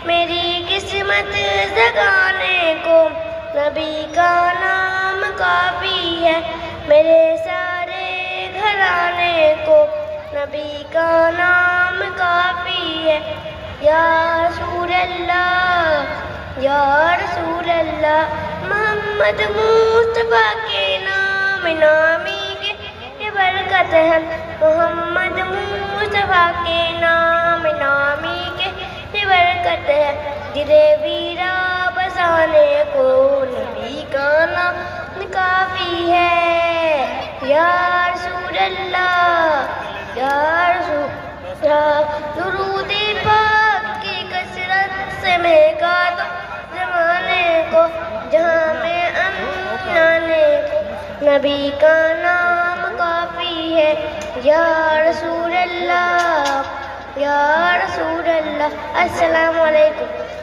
میری قسمت جگانے کو نبی کا نام کافی ہے، میرے سارے گھرانے کو نبی کا نام کافی ہے۔ یا رسول اللہ یا رسول اللہ، محمد مصطفیٰ کے نام نامی کے یہ برکت ہے، محمد مصطفیٰ کے نام نامی کے یہ برکت ہے۔ دلے ویرا بسانے کو نبی کا نام کافی ہے۔ یا رسول اللہ یا رسول اللہ، درود پاک کی کثرت سے مہکا دو زمانے کو، جہاں میں امن آنے کو نبی کا نام کافی ہے۔ یا رسول اللہ یا رسول اللہ۔ السلام علیکم۔